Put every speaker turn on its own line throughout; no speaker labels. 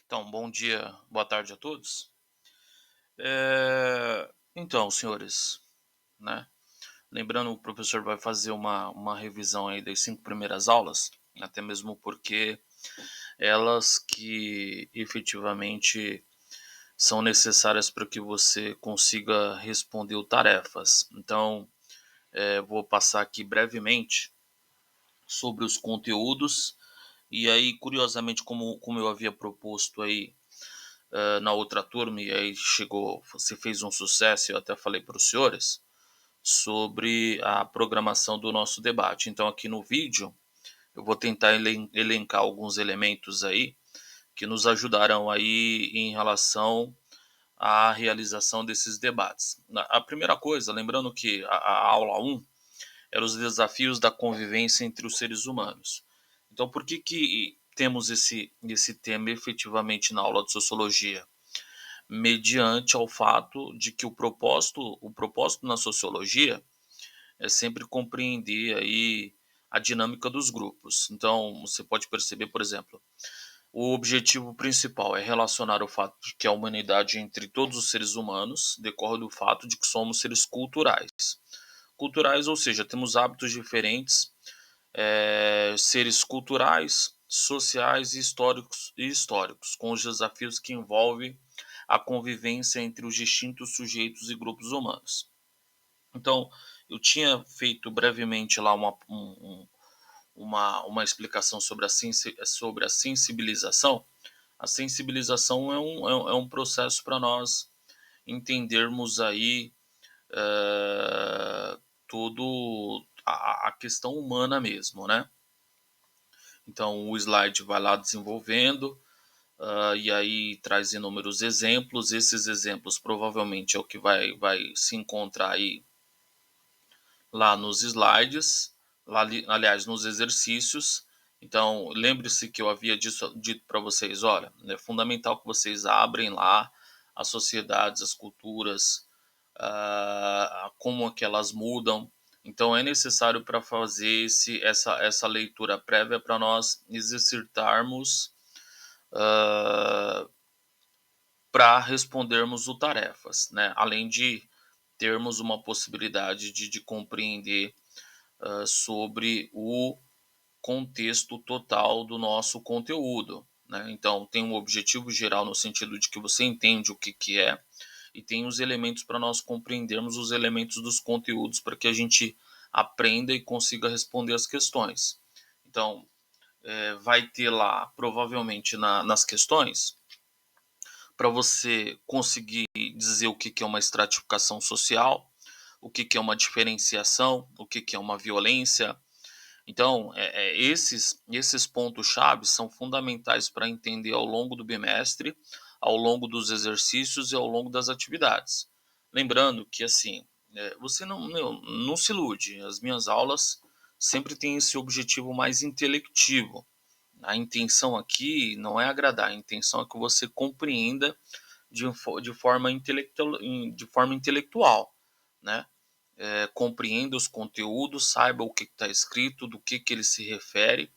Então, bom dia, boa tarde a todos. Então, senhores, né? Lembrando, o professor vai fazer uma revisão aí das 5 primeiras aulas, até mesmo porque elas que efetivamente são necessárias para que você consiga responder o tarefas. Então, vou passar aqui brevemente sobre os conteúdos. E aí, curiosamente, como eu havia proposto aí na outra turma, e aí chegou, você fez um sucesso, eu até falei para os senhores, sobre a programação do nosso debate. Então, aqui no vídeo, eu vou tentar elencar alguns elementos aí que nos ajudarão aí em relação à realização desses debates. A primeira coisa, lembrando que a aula um era os desafios da convivência entre os seres humanos. Então, por que temos esse tema efetivamente na aula de sociologia? Mediante ao fato de que o propósito na sociologia é sempre compreender aí a dinâmica dos grupos. Então, você pode perceber, por exemplo, o objetivo principal é relacionar o fato de que a humanidade entre todos os seres humanos decorre do fato de que somos seres culturais. Culturais, ou seja, temos hábitos diferentes, seres culturais, sociais e históricos, com os desafios que envolvem a convivência entre os distintos sujeitos e grupos humanos. Então, eu tinha feito brevemente lá uma explicação sobre a sensibilização. A sensibilização é um processo para nós entendermos aí eh, tudo a questão humana mesmo, né? Então o slide vai lá desenvolvendo, e aí traz inúmeros exemplos. Esses exemplos provavelmente é o que vai se encontrar aí lá nos slides, aliás, nos exercícios. Então, lembre-se que eu havia dito para vocês, olha, é fundamental que vocês abrem lá as sociedades, as culturas, como é que elas mudam. Então, é necessário para fazer essa leitura prévia para nós exercitarmos para respondermos o tarefas, né? Além de termos uma possibilidade de compreender sobre o contexto total do nosso conteúdo, né? Então, tem um objetivo geral no sentido de que você entende o que é, e tem os elementos para nós compreendermos os elementos dos conteúdos para que a gente aprenda e consiga responder as questões. Então, vai ter lá, provavelmente nas questões, para você conseguir dizer o que é uma estratificação social, o que é uma diferenciação, o que é uma violência. Então, esses pontos-chave são fundamentais para entender ao longo do bimestre, ao longo dos exercícios e ao longo das atividades. Lembrando que, assim, você não se ilude, as minhas aulas sempre têm esse objetivo mais intelectivo. A intenção aqui não é agradar, a intenção é que você compreenda de forma intelectual, né? Compreenda os conteúdos, saiba o que está escrito, do que ele se refere,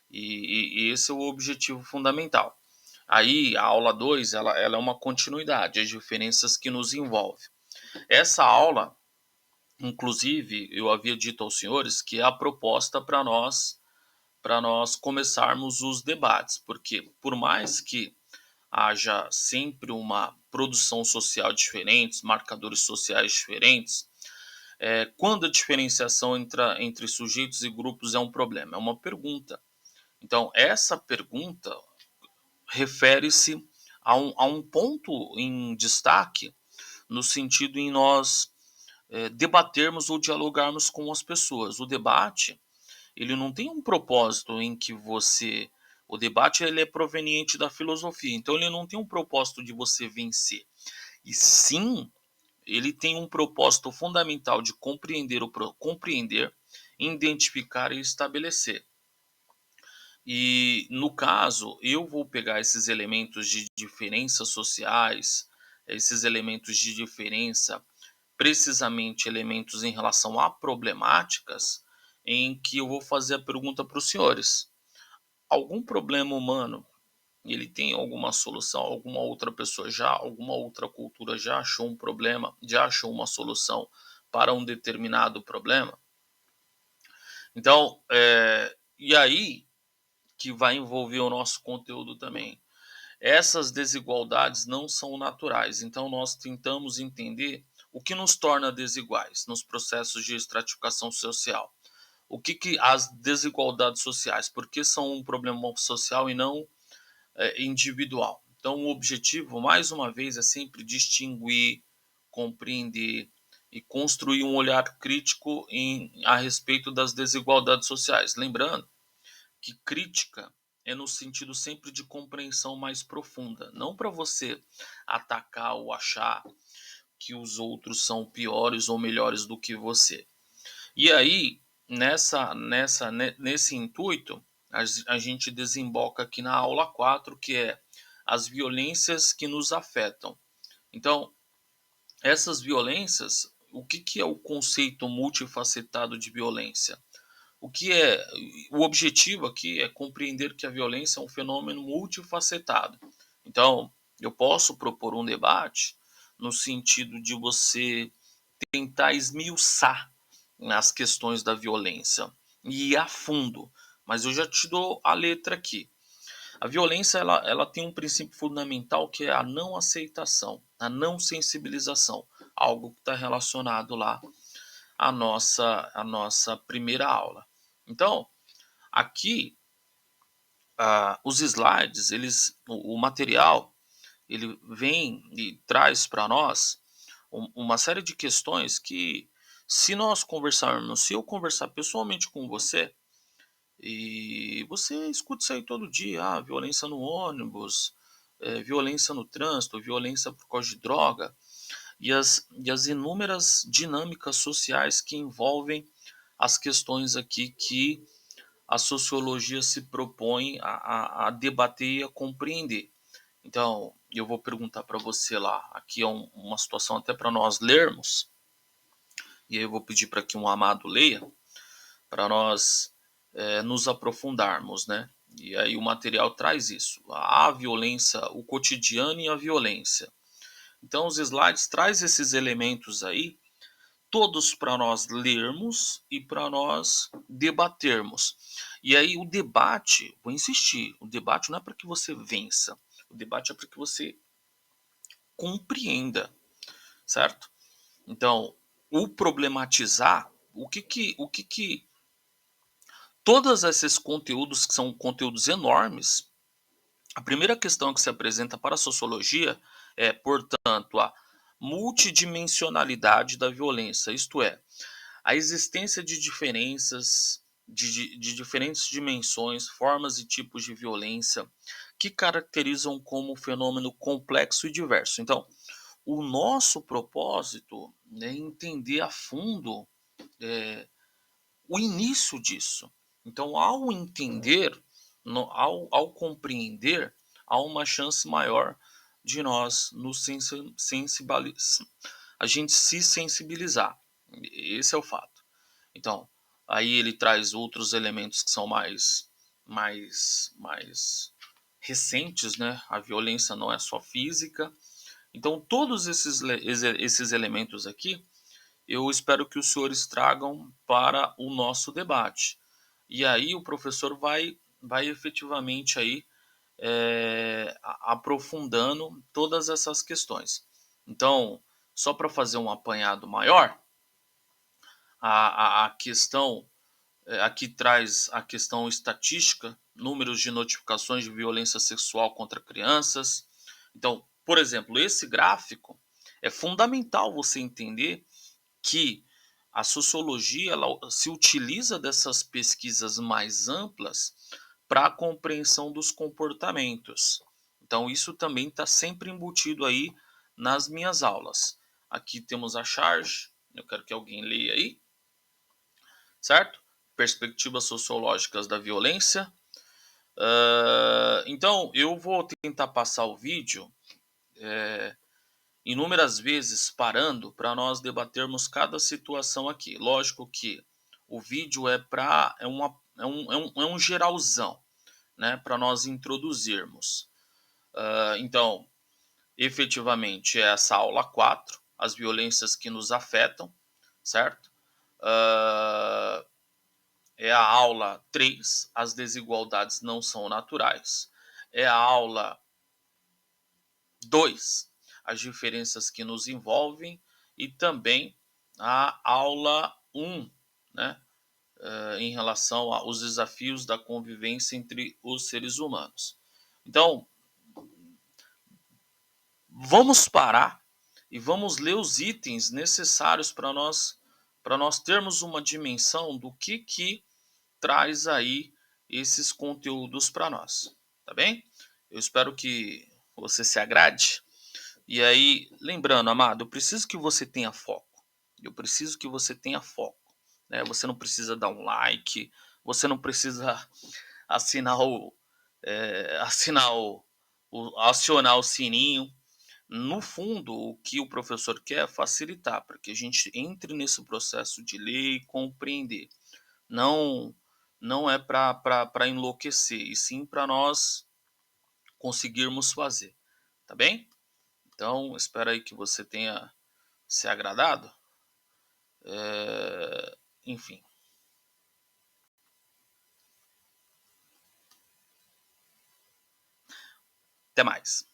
e esse é o objetivo fundamental. Aí a aula 2 ela é uma continuidade, as diferenças que nos envolvem. Essa aula, inclusive, eu havia dito aos senhores que é a proposta para nós começarmos os debates, porque por mais que haja sempre uma produção social diferente, marcadores sociais diferentes, quando a diferenciação entre sujeitos e grupos é um problema? É uma pergunta. Então, essa pergunta refere-se a um ponto em destaque no sentido em nós debatermos ou dialogarmos com as pessoas. O debate, ele não tem um propósito em que você... O debate ele é proveniente da filosofia, então ele não tem um propósito de você vencer. E sim, ele tem um propósito fundamental de compreender, identificar e estabelecer. E no caso, eu vou pegar esses elementos de diferenças sociais, esses elementos de diferença, precisamente elementos em relação a problemáticas, em que eu vou fazer a pergunta para os senhores: algum problema humano ele tem alguma solução, alguma outra pessoa já, alguma outra cultura já achou um problema, já achou uma solução para um determinado problema. Então, e aí que vai envolver o nosso conteúdo também. Essas desigualdades não são naturais, então nós tentamos entender o que nos torna desiguais nos processos de estratificação social. O que as desigualdades sociais, por que são um problema social e não individual. Então, o objetivo, mais uma vez, é sempre distinguir, compreender e construir um olhar crítico a respeito das desigualdades sociais. Lembrando que crítica é no sentido sempre de compreensão mais profunda, não para você atacar ou achar que os outros são piores ou melhores do que você. E aí, nesse intuito, a gente desemboca aqui na aula 4, que é as violências que nos afetam. Então, essas violências, o que é o conceito multifacetado de violência? O objetivo aqui é compreender que a violência é um fenômeno multifacetado. Então, eu posso propor um debate no sentido de você tentar esmiuçar nas questões da violência e ir a fundo. Mas eu já te dou a letra aqui. A violência ela tem um princípio fundamental que é a não aceitação, a não sensibilização, algo que está relacionado lá à nossa primeira aula. Então, aqui os slides, o material, ele vem e traz para nós uma série de questões que, se eu conversar pessoalmente com você, e você escuta isso aí todo dia, violência no ônibus, violência no trânsito, violência por causa de droga, e as inúmeras dinâmicas sociais que envolvem as questões aqui que a sociologia se propõe a debater e a compreender. Então, eu vou perguntar para você lá, aqui é uma situação até para nós lermos, e aí eu vou pedir para que um amado leia, para nós nos aprofundarmos, né? E aí o material traz isso, a violência, o cotidiano e a violência. Então os slides traz esses elementos aí, todos para nós lermos e para nós debatermos. E aí o debate, vou insistir, o debate não é para que você vença, o debate é para que você compreenda, certo? Então, o problematizar, o que todos esses conteúdos que são conteúdos enormes, a primeira questão que se apresenta para a sociologia é, portanto, a multidimensionalidade da violência, isto é, a existência de diferenças, de diferentes dimensões, formas e tipos de violência que caracterizam como um fenômeno complexo e diverso. Então, o nosso propósito é entender a fundo o início disso. Então, ao entender, ao compreender, há uma chance maior de nós a gente se sensibilizar. Esse é o fato. Então, aí ele traz outros elementos que são mais recentes, né? A violência não é só física. Então, todos esses elementos aqui, eu espero que os senhores tragam para o nosso debate. E aí o professor vai efetivamente aí aprofundando todas essas questões. Então, só para fazer um apanhado maior, a questão aqui traz a questão estatística, números de notificações de violência sexual contra crianças. Então, por exemplo, esse gráfico é fundamental você entender que a sociologia ela se utiliza dessas pesquisas mais amplas para a compreensão dos comportamentos. Então, isso também está sempre embutido aí nas minhas aulas. Aqui temos a charge, eu quero que alguém leia aí, certo? Perspectivas sociológicas da violência. Então, eu vou tentar passar o vídeo inúmeras vezes parando para nós debatermos cada situação aqui. Lógico que o vídeo é um geralzão, né, para nós introduzirmos. Então, efetivamente, é essa aula 4, as violências que nos afetam, certo? Ah, é a aula 3, as desigualdades não são naturais. É a aula 2, as diferenças que nos envolvem. E também a aula 1, né? Em relação aos desafios da convivência entre os seres humanos. Então, vamos parar e vamos ler os itens necessários para nós termos uma dimensão do que traz aí esses conteúdos para nós, tá bem? Eu espero que você se agrade. E aí, lembrando, amado, eu preciso que você tenha foco. Eu preciso que você tenha foco. Né? Você não precisa dar um like, você não precisa assinar acionar o sininho. No fundo, o que o professor quer é facilitar para que a gente entre nesse processo de ler e compreender. Não, não é para enlouquecer, e sim para nós conseguirmos fazer, tá bem? Então, espero aí que você tenha se agradado. Enfim, até mais.